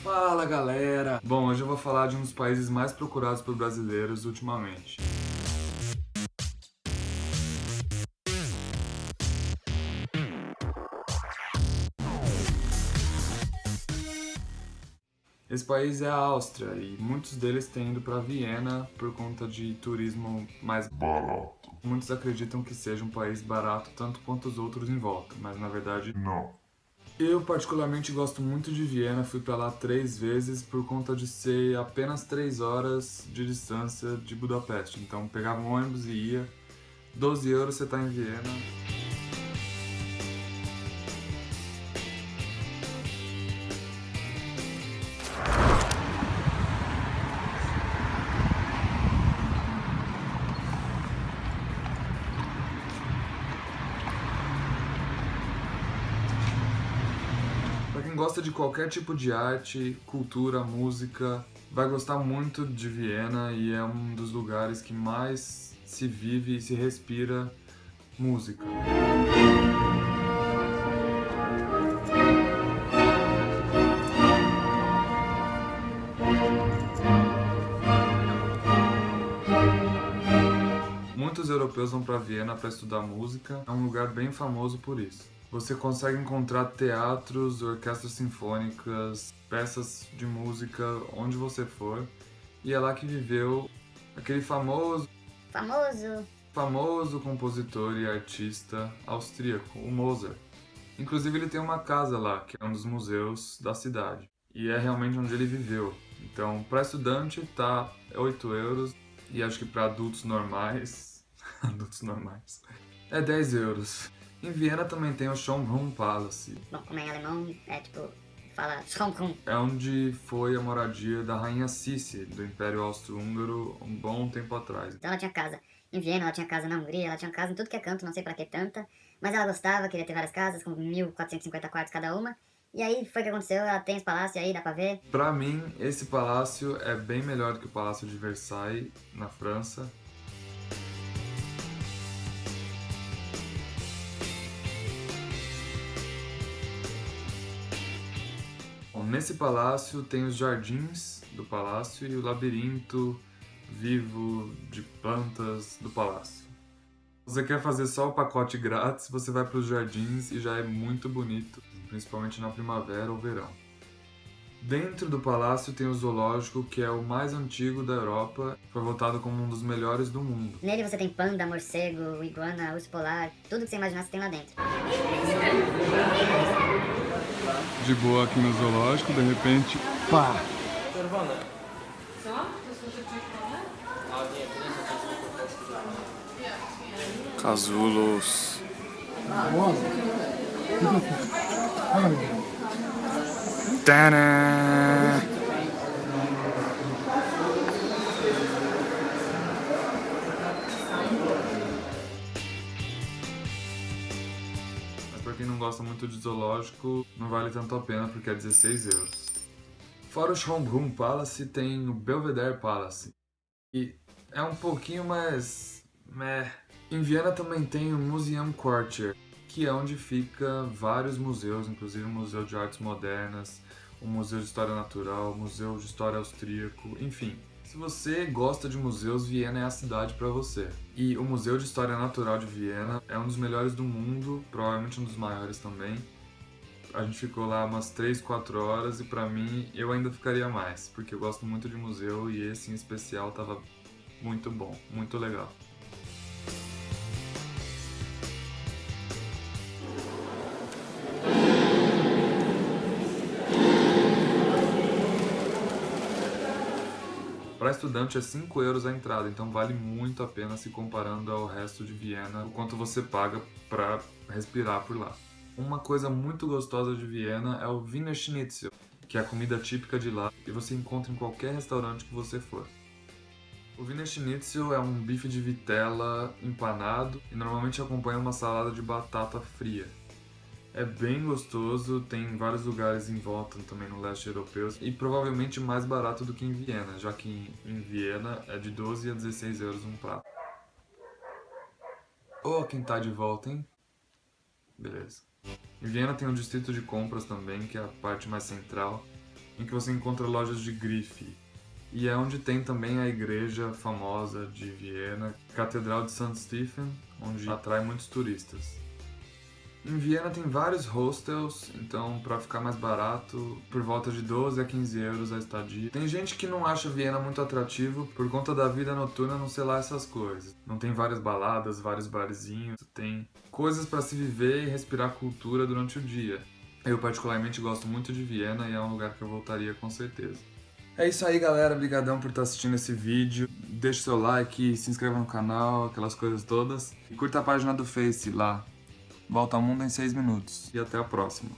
Fala galera! Bom, hoje eu vou falar de um dos países mais procurados por brasileiros ultimamente. Esse país é a Áustria e muitos deles têm ido para Viena por conta de turismo mais barato. Muitos acreditam que seja um país barato tanto quanto os outros em volta, mas na verdade não. Eu particularmente gosto muito de Viena, fui pra lá 3 vezes por conta de ser apenas 3 horas de distância de Budapeste. Então pegava um ônibus e ia, 12 euros você tá em Viena. Pra quem gosta de qualquer tipo de arte, cultura, música, vai gostar muito de Viena e é um dos lugares que mais se vive e se respira música. Muitos europeus vão para Viena para estudar música, é um lugar bem famoso por isso. Você consegue encontrar teatros, orquestras sinfônicas, peças de música onde você for, e é lá que viveu aquele famoso compositor e artista austríaco, o Mozart. Inclusive ele tem uma casa lá, que é um dos museus da cidade, e é realmente onde ele viveu. Então, para estudante tá 8 euros, e acho que para adultos normais, adultos normais, é 10 euros. Em Viena também tem o Schönbrunn Palace. Bom, como é em alemão, fala Schönbrunn. É onde foi a moradia da rainha Sissi, do Império Austro-Húngaro, um bom tempo atrás. Então ela tinha casa em Viena, ela tinha casa na Hungria, ela tinha casa em tudo que é canto, não sei pra que tanta, mas ela gostava, queria ter várias casas, com 1.450 quartos cada uma, e aí foi o que aconteceu, ela tem os palácios aí, dá pra ver. Pra mim, esse palácio é bem melhor do que o Palácio de Versailles, na França. Bom, nesse palácio tem os jardins do palácio e o labirinto vivo de plantas do palácio. Se você quer fazer só o pacote grátis, você vai para os jardins e já é muito bonito, principalmente na primavera ou verão. Dentro do palácio tem o zoológico, que é o mais antigo da Europa, foi votado como um dos melhores do mundo. Nele você tem panda, morcego, iguana, urso polar, tudo que você imaginar você tem lá dentro. De boa aqui no zoológico, de repente, pá! Czerwone. Co? To są te czerwone? A nie, to nie są czerwone, po prostu. Casulos. Tadã! Mas pra quem não gosta muito de zoológico, não vale tanto a pena porque é 16 euros. Fora o Schönbrunn Palace, tem o Belvedere Palace. E é um pouquinho mais meh. Em Viena também tem o Museum Quartier, que é onde fica vários museus, inclusive o Museu de Artes Modernas, o Museu de História Natural, o Museu de História Austríaco, enfim. Se você gosta de museus, Viena é a cidade para você. E o Museu de História Natural de Viena é um dos melhores do mundo, provavelmente um dos maiores também. A gente ficou lá umas 3, 4 horas e pra mim eu ainda ficaria mais, porque eu gosto muito de museu e esse em especial tava muito bom, muito legal. Para estudante é 5 euros a entrada, então vale muito a pena se comparando ao resto de Viena, o quanto você paga para respirar por lá. Uma coisa muito gostosa de Viena é o Wiener Schnitzel, que é a comida típica de lá e você encontra em qualquer restaurante que você for. O Wiener Schnitzel é um bife de vitela empanado e normalmente acompanha uma salada de batata fria. É bem gostoso, tem vários lugares em volta também no leste europeu e provavelmente mais barato do que em Viena, já que em Viena é de 12 a 16 euros um prato. Oh, quem tá de volta, hein? Beleza. Em Viena tem um distrito de compras também, que é a parte mais central. em que você encontra lojas de grife. E é onde tem também a igreja famosa de Viena, Catedral de St. Stephen, onde atrai muitos turistas. Em Viena tem vários hostels, então para ficar mais barato, por volta de 12 a 15 euros a estadia. Tem gente que não acha Viena muito atrativo por conta da vida noturna, não sei lá essas coisas. Não tem várias baladas, vários barzinhos, tem coisas para se viver e respirar cultura durante o dia. Eu particularmente gosto muito de Viena e é um lugar que eu voltaria com certeza. É isso aí, galera. Obrigadão por estar assistindo esse vídeo. Deixe seu like, se inscreva no canal, aquelas coisas todas. E curta a página do Face lá. Volta ao Mundo em 6 minutos. E até a próxima.